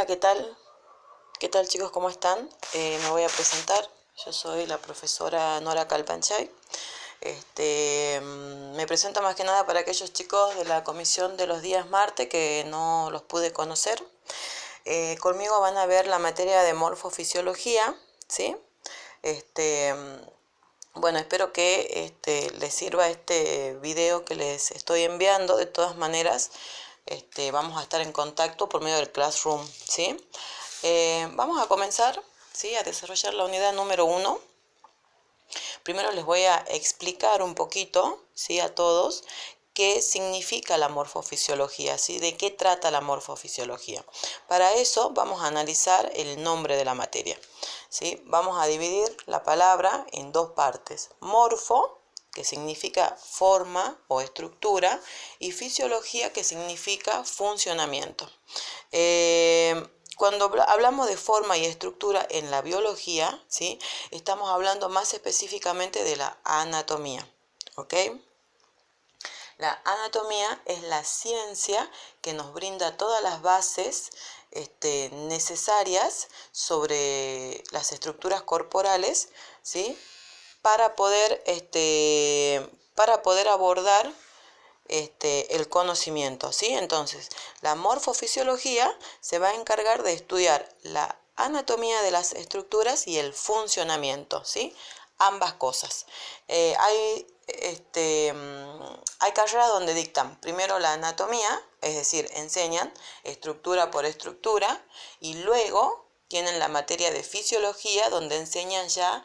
Hola, ¿qué tal? ¿Qué tal, chicos? ¿Cómo están? Me voy a presentar. Yo soy la profesora Nora Calpanchay. Me presento más que nada para aquellos chicos de la comisión de los días martes que no los pude conocer. Conmigo van a ver la materia de morfofisiología, ¿sí? Bueno, espero que les sirva este video que les estoy enviando. De todas maneras, vamos a estar en contacto por medio del Classroom, ¿sí? Vamos a comenzar, ¿sí?, a desarrollar la unidad número 1. Primero les voy a explicar un poquito, ¿sí?, a todos qué significa la morfofisiología, ¿sí?, de qué trata la morfofisiología. Para eso vamos a analizar el nombre de la materia, ¿sí? Vamos a dividir la palabra en dos partes: morfo, que significa forma o estructura, y fisiología, que significa funcionamiento. Cuando hablamos de forma y estructura en la biología, ¿sí?, estamos hablando más específicamente de la anatomía, ¿ok? La anatomía es la ciencia que nos brinda todas las bases necesarias sobre las estructuras corporales, ¿sí?, para poder abordar el conocimiento, ¿sí? Entonces, la morfofisiología se va a encargar de estudiar la anatomía de las estructuras y el funcionamiento, ¿sí? Ambas cosas. Hay carreras donde dictan primero la anatomía, es decir, enseñan estructura por estructura, y luego tienen la materia de fisiología, donde enseñan ya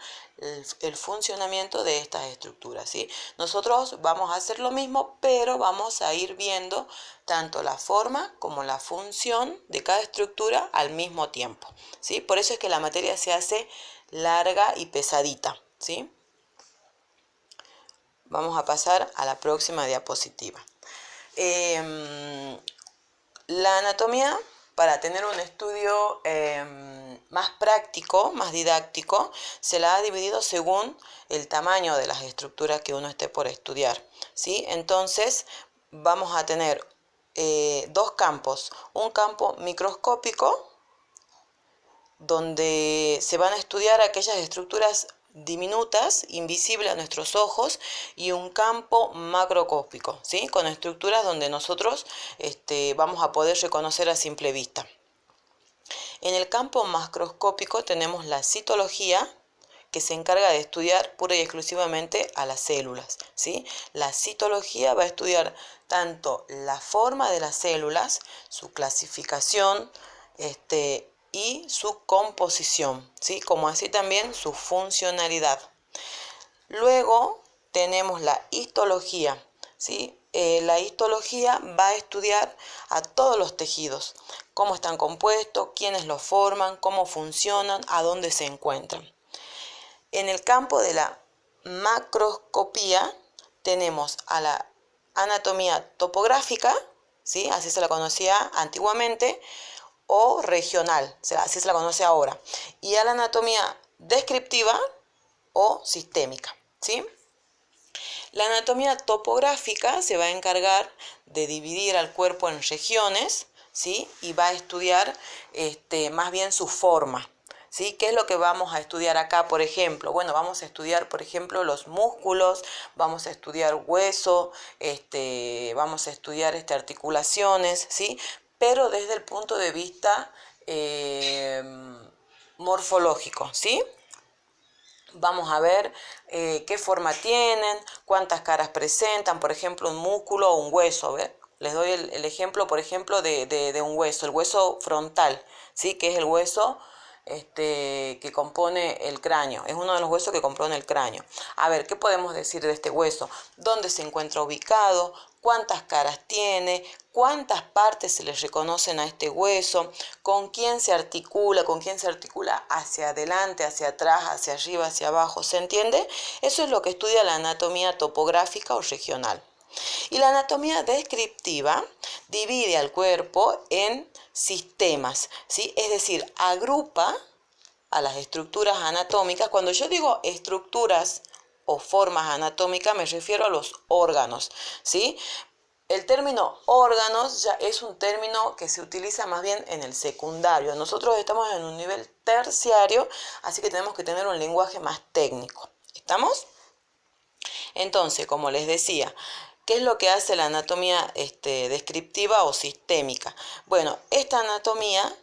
el funcionamiento de estas estructuras, ¿sí? Nosotros vamos a hacer lo mismo, pero vamos a ir viendo tanto la forma como la función de cada estructura al mismo tiempo, ¿sí? Por eso es que la materia se hace larga y pesadita, ¿sí? Vamos a pasar a la próxima diapositiva. La anatomía, para tener un estudio más práctico, más didáctico, se la ha dividido según el tamaño de las estructuras que uno esté por estudiar, ¿sí? Entonces, vamos a tener dos campos: un campo microscópico, donde se van a estudiar aquellas estructuras diminutas, invisibles a nuestros ojos, y un campo macroscópico, ¿sí?, con estructuras donde nosotros vamos a poder reconocer a simple vista. En el campo macroscópico tenemos la citología, que se encarga de estudiar pura y exclusivamente a las células, ¿sí? La citología va a estudiar tanto la forma de las células, su clasificación, y su composición, ¿sí?, como así también su funcionalidad. Luego tenemos la histología, ¿sí? La histología va a estudiar a todos los tejidos, cómo están compuestos, quiénes los forman, cómo funcionan, a dónde se encuentran. En el campo de la macroscopía tenemos a la anatomía topográfica, ¿sí?, así se la conocía antiguamente, o regional, o sea, así se la conoce ahora, y a la anatomía descriptiva o sistémica, ¿sí? La anatomía topográfica se va a encargar de dividir al cuerpo en regiones, ¿sí?, y va a estudiar más bien su forma, ¿sí? ¿Qué es lo que vamos a estudiar acá, por ejemplo? Bueno, vamos a estudiar, por ejemplo, los músculos, vamos a estudiar hueso, vamos a estudiar articulaciones, ¿sí?, pero desde el punto de vista morfológico, ¿sí? Vamos a ver qué forma tienen, cuántas caras presentan, por ejemplo, un músculo o un hueso, ¿ves? Les doy el ejemplo, por ejemplo, de un hueso, el hueso frontal, ¿sí?, que es el hueso que compone el cráneo, es uno de los huesos que compone el cráneo. A ver, ¿qué podemos decir de este hueso? ¿Dónde se encuentra ubicado? ¿Cuántas caras tiene? ¿Cuántas partes se le reconocen a este hueso? ¿Con quién se articula? ¿Con quién se articula hacia adelante, hacia atrás, hacia arriba, hacia abajo? ¿Se entiende? Eso es lo que estudia la anatomía topográfica o regional. Y la anatomía descriptiva divide al cuerpo en sistemas, ¿sí? Es decir, agrupa a las estructuras anatómicas. Cuando yo digo estructuras o formas anatómicas, me refiero a los órganos, ¿sí? El término órganos ya es un término que se utiliza más bien en el secundario. Nosotros estamos en un nivel terciario, así que tenemos que tener un lenguaje más técnico. ¿Estamos? Entonces, como les decía, ¿qué es lo que hace la anatomía descriptiva o sistémica? Bueno, esta anatomía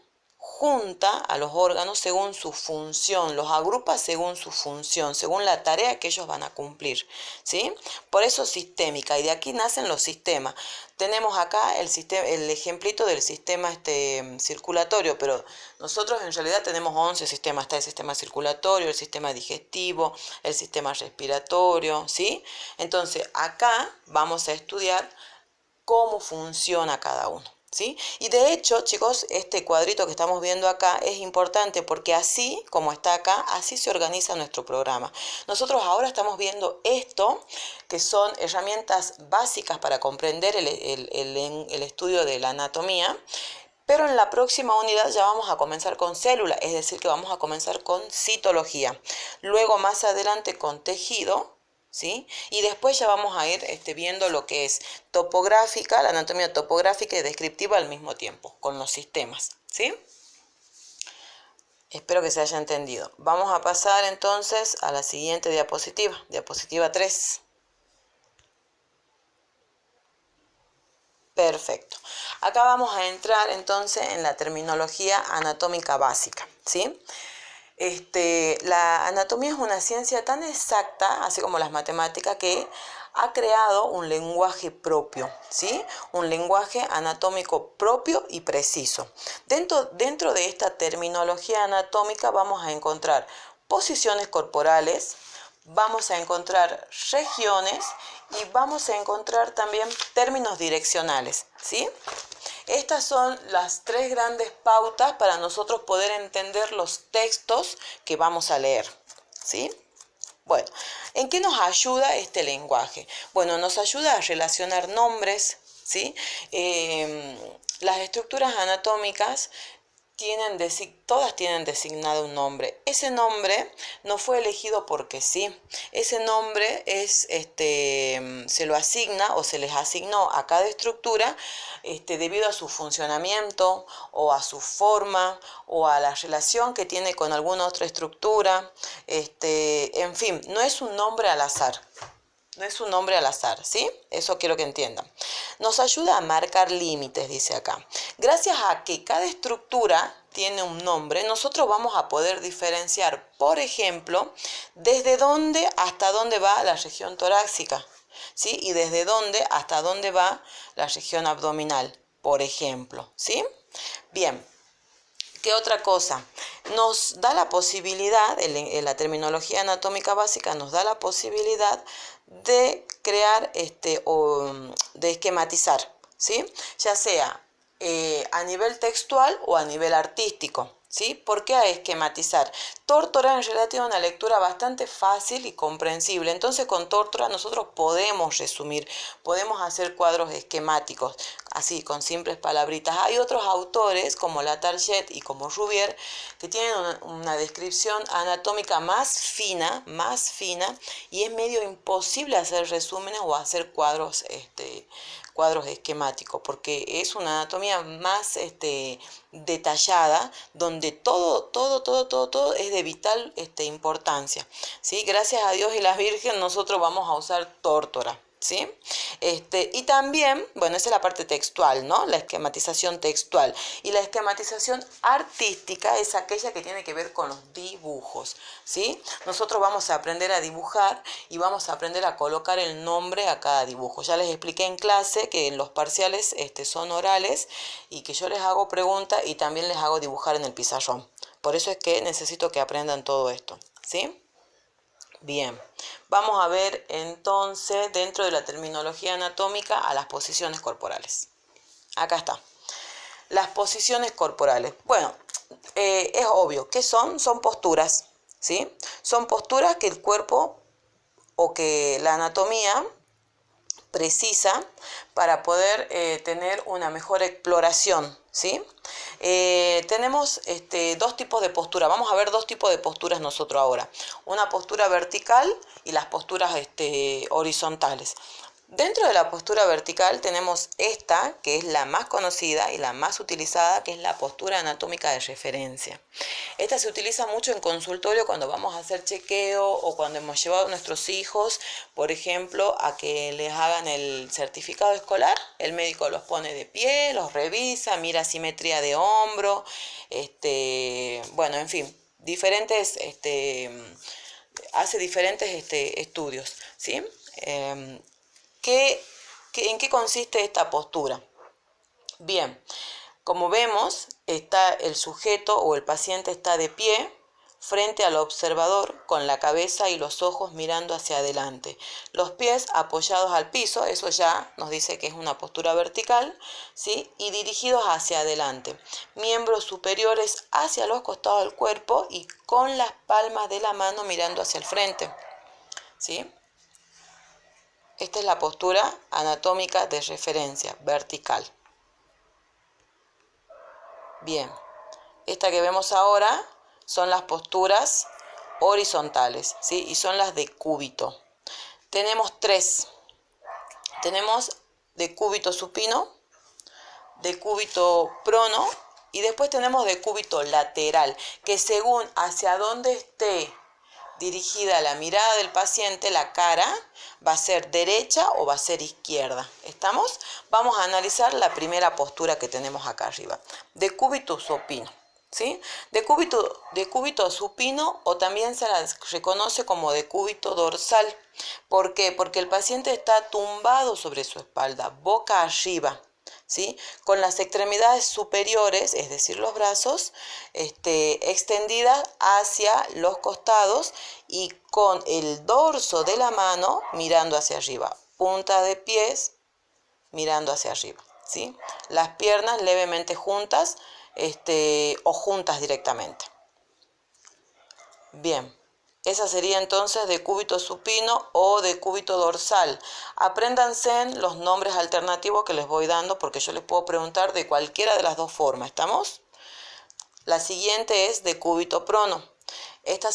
junta a los órganos según su función, los agrupa según su función, según la tarea que ellos van a cumplir, ¿sí? Por eso sistémica, y de aquí nacen los sistemas. Tenemos acá el ejemplito del sistema circulatorio, pero nosotros en realidad tenemos 11 sistemas. Está el sistema circulatorio, el sistema digestivo, el sistema respiratorio, ¿sí? Entonces acá vamos a estudiar cómo funciona cada uno, ¿sí? Y de hecho, chicos, este cuadrito que estamos viendo acá es importante porque así, como está acá, así se organiza nuestro programa. Nosotros ahora estamos viendo esto, que son herramientas básicas para comprender el estudio de la anatomía, pero en la próxima unidad ya vamos a comenzar con células, es decir, que vamos a comenzar con citología. Luego, más adelante, con tejido, ¿sí? Y después ya vamos a ir viendo lo que es topográfica, la anatomía topográfica y descriptiva al mismo tiempo, con los sistemas, ¿sí? Espero que se haya entendido. Vamos a pasar entonces a la siguiente diapositiva, diapositiva 3. Perfecto. Acá vamos a entrar entonces en la terminología anatómica básica, ¿sí? La anatomía es una ciencia tan exacta, así como las matemáticas, que ha creado un lenguaje propio, ¿sí? Un lenguaje anatómico propio y preciso. Dentro de esta terminología anatómica vamos a encontrar posiciones corporales, vamos a encontrar regiones y vamos a encontrar también términos direccionales, ¿sí? Estas son las tres grandes pautas para nosotros poder entender los textos que vamos a leer, ¿sí? Bueno, ¿en qué nos ayuda este lenguaje? Bueno, nos ayuda a relacionar nombres, ¿sí? Las estructuras anatómicas todas tienen designado un nombre. Ese nombre no fue elegido porque sí. Ese nombre se lo asigna o se les asignó a cada estructura debido a su funcionamiento o a su forma o a la relación que tiene con alguna otra estructura. En fin, no es un nombre al azar. No es un nombre al azar, ¿sí? Eso quiero que entiendan. Nos ayuda a marcar límites, dice acá. Gracias a que cada estructura tiene un nombre, nosotros vamos a poder diferenciar, por ejemplo, desde dónde hasta dónde va la región torácica, ¿sí? Y desde dónde hasta dónde va la región abdominal, por ejemplo, ¿sí? Bien. ¿Qué otra cosa? Nos da la posibilidad, en la terminología anatómica básica, nos da la posibilidad de crear o de esquematizar, ¿sí? Ya sea a nivel textual o a nivel artístico, ¿sí? ¿Por qué a esquematizar? Tórtora en realidad tiene una lectura bastante fácil y comprensible, entonces con Tórtora nosotros podemos resumir, podemos hacer cuadros esquemáticos, así con simples palabritas. Hay otros autores como Latarjet y como Rubier que tienen una descripción anatómica más fina, y es medio imposible hacer resúmenes o hacer cuadros esquemáticos, porque es una anatomía más detallada, donde todo es de vital importancia, ¿sí? Gracias a Dios y la Virgen nosotros vamos a usar Tórtora, ¿sí? Y también, bueno, esa es la parte textual, ¿no? La esquematización textual. Y la esquematización artística es aquella que tiene que ver con los dibujos, ¿sí? Nosotros vamos a aprender a dibujar y vamos a aprender a colocar el nombre a cada dibujo. Ya les expliqué en clase que en los parciales son orales y que yo les hago preguntas y también les hago dibujar en el pizarrón. Por eso es que necesito que aprendan todo esto, ¿sí? Bien, vamos a ver entonces dentro de la terminología anatómica a las posiciones corporales. Acá está. Las posiciones corporales. Bueno, es obvio. ¿Qué son? Son posturas, ¿sí? Son posturas que el cuerpo o que la anatomía precisa para poder tener una mejor exploración, ¿sí? Tenemos dos tipos de postura. Vamos a ver dos tipos de posturas nosotros ahora. Una postura vertical y las posturas horizontales. Dentro de la postura vertical tenemos esta, que es la más conocida y la más utilizada, que es la postura anatómica de referencia. Esta se utiliza mucho en consultorio cuando vamos a hacer chequeo o cuando hemos llevado a nuestros hijos, por ejemplo, a que les hagan el certificado escolar. El médico los pone de pie, los revisa, mira simetría de hombro, bueno, en fin, hace diferentes estudios, ¿sí? ¿En qué consiste esta postura? Bien, como vemos, el sujeto o el paciente está de pie frente al observador con la cabeza y los ojos mirando hacia adelante. Los pies apoyados al piso, eso ya nos dice que es una postura vertical, ¿sí? Y dirigidos hacia adelante. Miembros superiores hacia los costados del cuerpo y con las palmas de la mano mirando hacia el frente, ¿sí? Esta es la postura anatómica de referencia, vertical. Bien, esta que vemos ahora son las posturas horizontales, ¿sí? Y son las de cúbito. Tenemos tres. Tenemos de cúbito supino, de cúbito prono y después tenemos de cúbito lateral, que según hacia dónde esté dirigida la mirada del paciente, la cara va a ser derecha o va a ser izquierda. ¿Estamos? Vamos a analizar la primera postura que tenemos acá arriba. Decúbito supino, ¿sí? Decúbito supino, o también se la reconoce como decúbito dorsal. ¿Por qué? Porque el paciente está tumbado sobre su espalda, boca arriba, ¿sí? Con las extremidades superiores, es decir, los brazos, extendidas hacia los costados y con el dorso de la mano mirando hacia arriba. Punta de pies mirando hacia arriba, ¿sí? Las piernas levemente juntas, o juntas directamente. Bien. Esa sería entonces decúbito supino o decúbito dorsal. Apréndanse los nombres alternativos que les voy dando porque yo les puedo preguntar de cualquiera de las dos formas. ¿Estamos? La siguiente es decúbito prono. Esta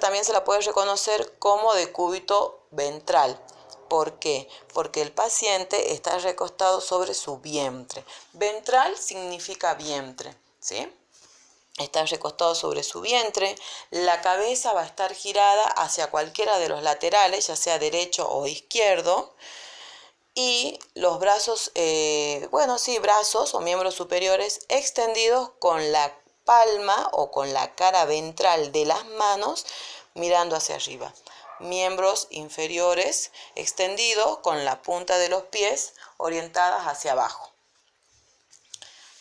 también se la puede reconocer como decúbito ventral. ¿Por qué? Porque el paciente está recostado sobre su vientre. Ventral significa vientre, ¿sí? Está recostado sobre su vientre, la cabeza va a estar girada hacia cualquiera de los laterales, ya sea derecho o izquierdo, y los brazos, brazos o miembros superiores extendidos con la palma o con la cara ventral de las manos mirando hacia arriba. Miembros inferiores extendidos con la punta de los pies orientadas hacia abajo.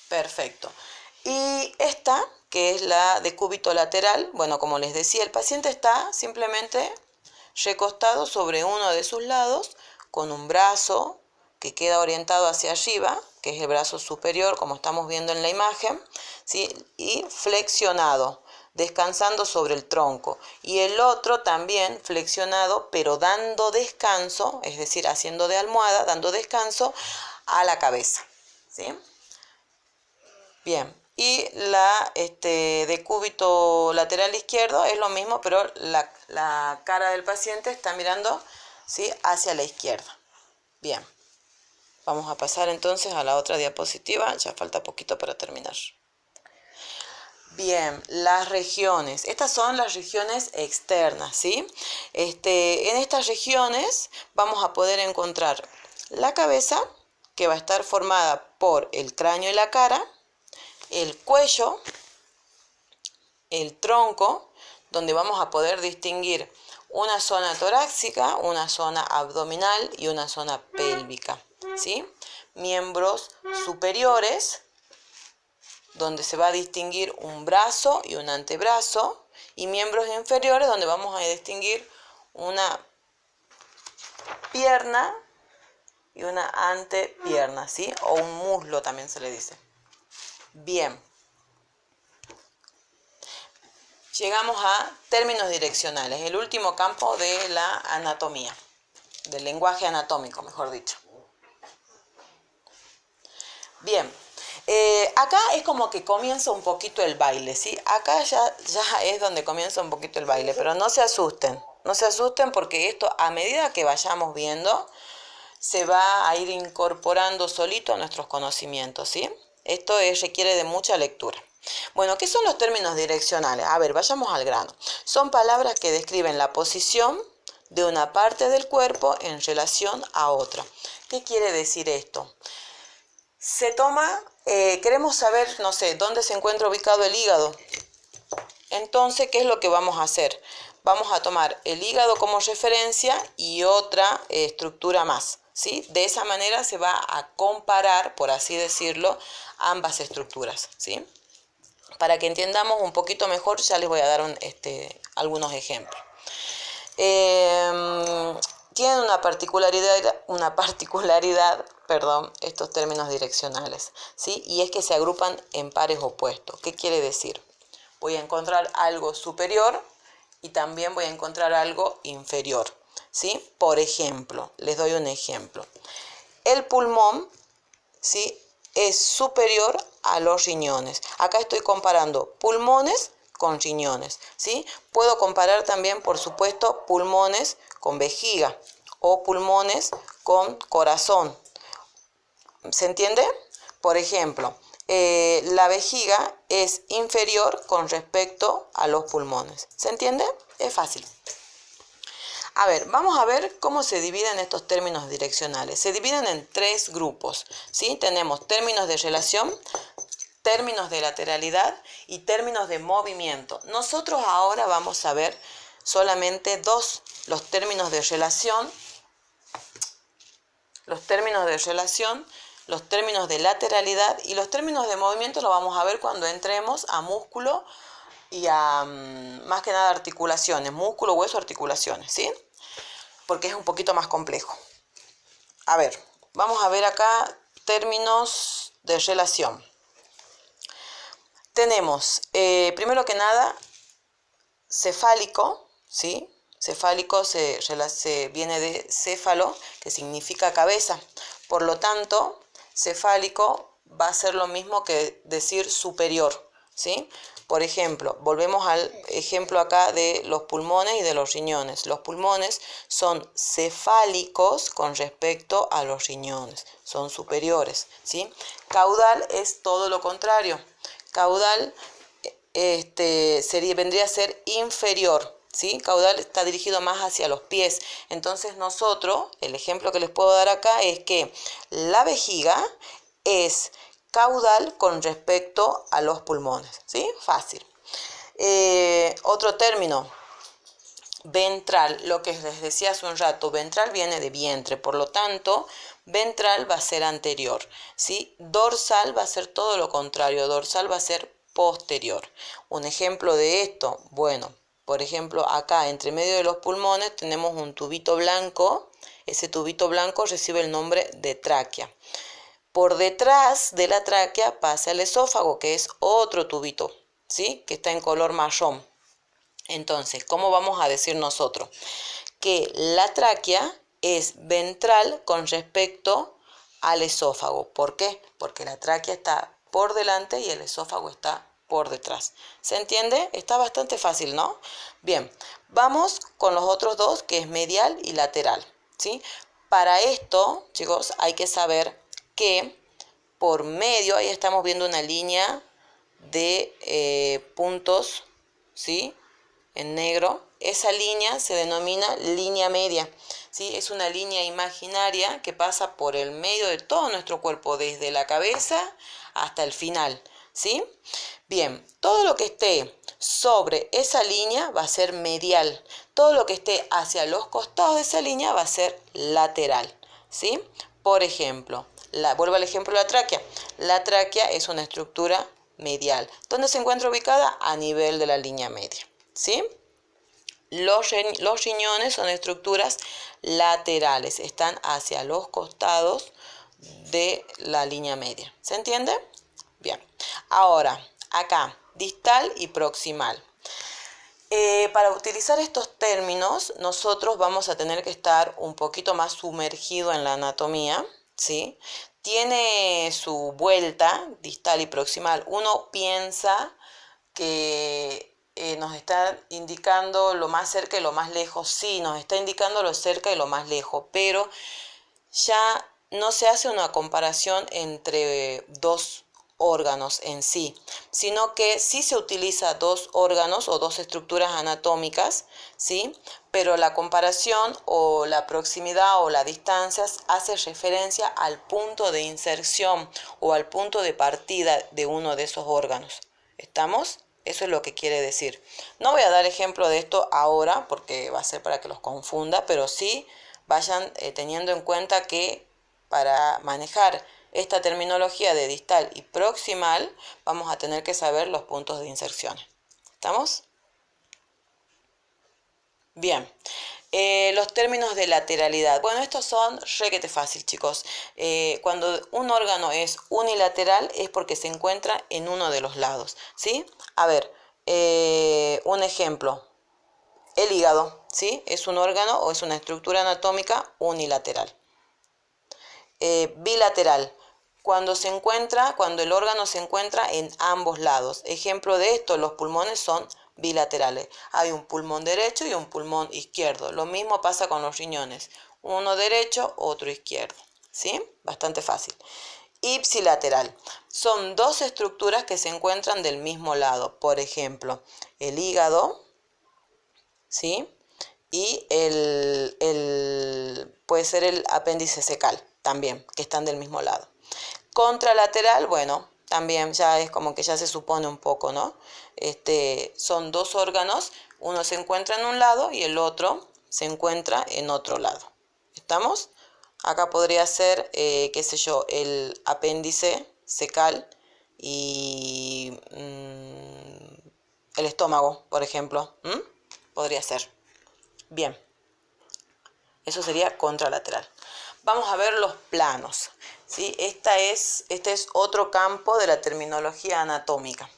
Perfecto. Y esta, que es la decúbito lateral, bueno, como les decía, el paciente está simplemente recostado sobre uno de sus lados con un brazo que queda orientado hacia arriba, que es el brazo superior, como estamos viendo en la imagen, ¿sí? Y flexionado, descansando sobre el tronco. Y el otro también flexionado, pero dando descanso, es decir, haciendo de almohada, dando descanso a la cabeza, ¿sí? Bien. Y la decúbito lateral izquierdo es lo mismo, pero la cara del paciente está mirando, ¿sí?, hacia la izquierda. Bien, vamos a pasar entonces a la otra diapositiva, ya falta poquito para terminar. Bien, las regiones. Estas son las regiones externas, ¿sí? En estas regiones vamos a poder encontrar la cabeza, que va a estar formada por el cráneo y la cara, el cuello, el tronco, donde vamos a poder distinguir una zona torácica, una zona abdominal y una zona pélvica, ¿sí? Miembros superiores, donde se va a distinguir un brazo y un antebrazo, y miembros inferiores, donde vamos a distinguir una pierna y una antepierna, ¿sí? O un muslo también se le dice. Bien. Llegamos a términos direccionales, el último campo de la anatomía, del lenguaje anatómico, mejor dicho. Bien, acá es como que comienza un poquito el baile, ¿sí? Acá ya es donde comienza un poquito el baile, pero no se asusten porque esto, a medida que vayamos viendo, se va a ir incorporando solito a nuestros conocimientos, ¿sí? Esto requiere de mucha lectura. Bueno, ¿qué son los términos direccionales? A ver, vayamos al grano. Son palabras que describen la posición de una parte del cuerpo en relación a otra. ¿Qué quiere decir esto? Se toma, queremos saber, no sé, dónde se encuentra ubicado el hígado. Entonces, ¿qué es lo que vamos a hacer? Vamos a tomar el hígado como referencia y otra estructura más, ¿sí? De esa manera se va a comparar, por así decirlo, ambas estructuras, ¿sí? Para que entendamos un poquito mejor, ya les voy a dar algunos ejemplos. Tienen una particularidad, estos términos direccionales, ¿sí? Y es que se agrupan en pares opuestos. ¿Qué quiere decir? Voy a encontrar algo superior y también voy a encontrar algo inferior, ¿sí? Por ejemplo, les doy un ejemplo. El pulmón, ¿sí?, es superior a los riñones. Acá estoy comparando pulmones con riñones, ¿sí? Puedo comparar también, por supuesto, pulmones con vejiga o pulmones con corazón. ¿Se entiende? Por ejemplo, la vejiga es inferior con respecto a los pulmones. ¿Se entiende? Es fácil. A ver, vamos a ver cómo se dividen estos términos direccionales. Se dividen en 3 grupos, ¿sí? Tenemos términos de relación, términos de lateralidad y términos de movimiento. Nosotros ahora vamos a ver solamente 2, los términos de relación, los términos de lateralidad, y los términos de movimiento lo vamos a ver cuando entremos a músculo y a, más que nada, articulaciones, músculo, hueso, articulaciones, ¿sí? Porque es un poquito más complejo. A ver, vamos a ver acá términos de relación. Tenemos, primero que nada, cefálico, ¿sí? Cefálico se viene de céfalo, que significa cabeza. Por lo tanto, cefálico va a ser lo mismo que decir superior, ¿sí? Por ejemplo, volvemos al ejemplo acá de los pulmones y de los riñones. Los pulmones son cefálicos con respecto a los riñones, son superiores, ¿sí? Caudal es todo lo contrario. Caudal vendría a ser inferior, ¿sí? Caudal está dirigido más hacia los pies. Entonces nosotros, el ejemplo que les puedo dar acá es que la vejiga es caudal con respecto a los pulmones, ¿sí? Fácil. Otro término, ventral, lo que les decía hace un rato, ventral viene de vientre, por lo tanto, ventral va a ser anterior, ¿sí? Dorsal va a ser todo lo contrario, dorsal va a ser posterior. Un ejemplo de esto, bueno, por ejemplo, acá entre medio de los pulmones tenemos un tubito blanco, ese tubito blanco recibe el nombre de tráquea. Por detrás de la tráquea pasa el esófago, que es otro tubito, ¿sí?, que está en color marrón. Entonces, ¿cómo vamos a decir nosotros? Que la tráquea es ventral con respecto al esófago. ¿Por qué? Porque la tráquea está por delante y el esófago está por detrás. ¿Se entiende? Está bastante fácil, ¿no? Bien, vamos con los otros dos, que es medial y lateral, ¿sí? Para esto, chicos, hay que saber que por medio, ahí estamos viendo una línea de puntos, ¿sí?, en negro. Esa línea se denomina línea media, ¿sí? Es una línea imaginaria que pasa por el medio de todo nuestro cuerpo, desde la cabeza hasta el final, ¿sí? Bien, todo lo que esté sobre esa línea va a ser medial. Todo lo que esté hacia los costados de esa línea va a ser lateral, ¿sí? Por ejemplo, vuelvo al ejemplo de la tráquea. La tráquea es una estructura medial. ¿Dónde se encuentra ubicada? A nivel de la línea media, ¿sí? Los riñones son estructuras laterales, están hacia los costados de la línea media. ¿Se entiende? Bien. Ahora, acá, distal y proximal. Para utilizar estos términos, nosotros vamos a tener que estar un poquito más sumergido en la anatomía, ¿sí? Tiene su vuelta, distal y proximal. Uno piensa que nos está indicando lo más cerca y lo más lejos. Sí, nos está indicando lo cerca y lo más lejos, pero ya no se hace una comparación entre dos órganos en sí, sino que sí se utiliza dos órganos o dos estructuras anatómicas, ¿sí? Pero la comparación o la proximidad o la distancia hace referencia al punto de inserción o al punto de partida de uno de esos órganos. ¿Estamos? Eso es lo que quiere decir. No voy a dar ejemplo de esto ahora porque va a ser para que los confunda, pero sí vayan teniendo en cuenta que para manejar esta terminología de distal y proximal vamos a tener que saber los puntos de inserción. ¿Estamos? Bien. Los términos de lateralidad. Bueno, estos son requete fácil, chicos. Cuando un órgano es unilateral es porque se encuentra en uno de los lados, ¿sí? A ver, un ejemplo. El hígado, ¿sí? Es un órgano o es una estructura anatómica unilateral. Bilateral. Cuando el órgano se encuentra en ambos lados. Ejemplo de esto, los pulmones son bilaterales. Hay un pulmón derecho y un pulmón izquierdo. Lo mismo pasa con los riñones. Uno derecho, otro izquierdo. ¿Sí? Bastante fácil. Ipsilateral. Son dos estructuras que se encuentran del mismo lado. Por ejemplo, el hígado, ¿sí? Y puede ser el apéndice cecal también, que están del mismo lado. Contralateral, bueno, también ya es como que ya se supone un poco, ¿no? Son dos órganos, uno se encuentra en un lado y el otro se encuentra en otro lado. ¿Estamos? Acá podría ser, qué sé yo, el apéndice cecal y el estómago, por ejemplo. Podría ser. Bien, eso sería contralateral. Vamos a ver los planos, ¿sí? Este es otro campo de la terminología anatómica.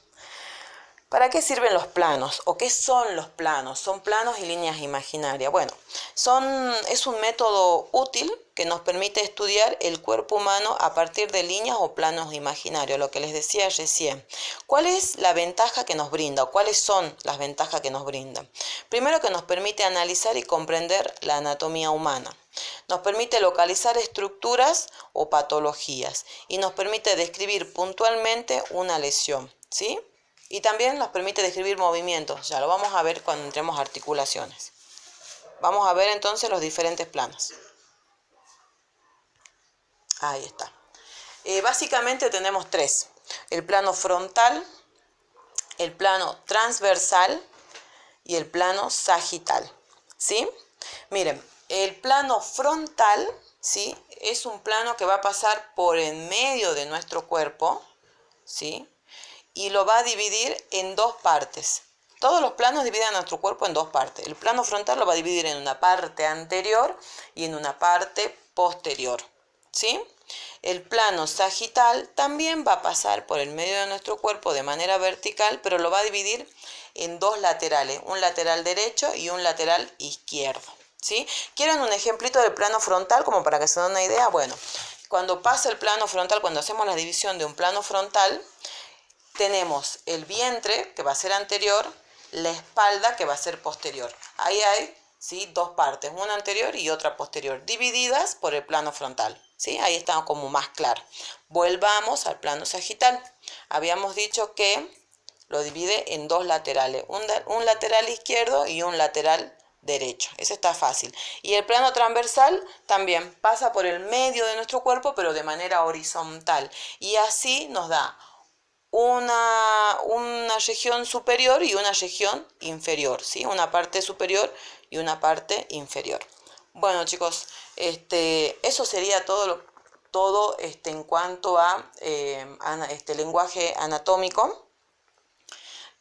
¿Para qué sirven los planos? ¿O qué son los planos? Son planos y líneas imaginarias. Bueno, es un método útil que nos permite estudiar el cuerpo humano a partir de líneas o planos imaginarios, lo que les decía recién. ¿Cuál es la ventaja que nos brinda? ¿O cuáles son las ventajas que nos brindan? Primero, que nos permite analizar y comprender la anatomía humana. Nos permite localizar estructuras o patologías y nos permite describir puntualmente una lesión, ¿sí? Y también nos permite describir movimientos. Ya lo vamos a ver cuando entremos a articulaciones. Vamos a ver entonces los diferentes planos. Ahí está. Básicamente tenemos tres. El plano frontal, el plano transversal y el plano sagital. ¿Sí? Miren, el plano frontal, ¿sí? Es un plano que va a pasar por en medio de nuestro cuerpo, ¿sí? Y lo va a dividir en dos partes. Todos los planos dividen a nuestro cuerpo en dos partes. El plano frontal lo va a dividir en una parte anterior y en una parte posterior, ¿sí? El plano sagital también va a pasar por el medio de nuestro cuerpo de manera vertical, pero lo va a dividir en dos laterales, un lateral derecho y un lateral izquierdo, ¿sí? ¿Quieren un ejemplito del plano frontal como para que se den una idea? Bueno, cuando pasa el plano frontal, cuando hacemos la división de un plano frontal, tenemos el vientre, que va a ser anterior, la espalda, que va a ser posterior. Ahí hay, ¿sí?, dos partes, una anterior y otra posterior, divididas por el plano frontal, ¿sí? Ahí está como más claro. Volvamos al plano sagital. Habíamos dicho que lo divide en dos laterales, un lateral izquierdo y un lateral derecho. Eso está fácil. Y el plano transversal también pasa por el medio de nuestro cuerpo, pero de manera horizontal. Y así nos da una región superior y una región inferior, ¿sí? Una parte superior y una parte inferior. Bueno, chicos, eso sería todo en cuanto a lenguaje anatómico.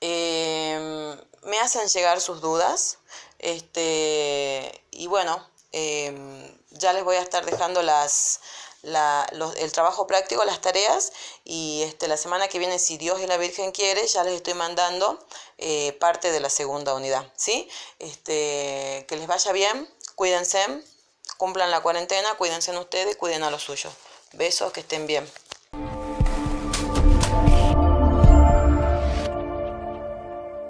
Me hacen llegar sus dudas, y bueno, ya les voy a estar dejando el trabajo práctico, las tareas, y la semana que viene, si Dios y la Virgen quiere, ya les estoy mandando parte de la segunda unidad, ¿sí? Que les vaya bien, cuídense, cumplan la cuarentena, cuídense ustedes, cuiden a los suyos. Besos, que estén bien.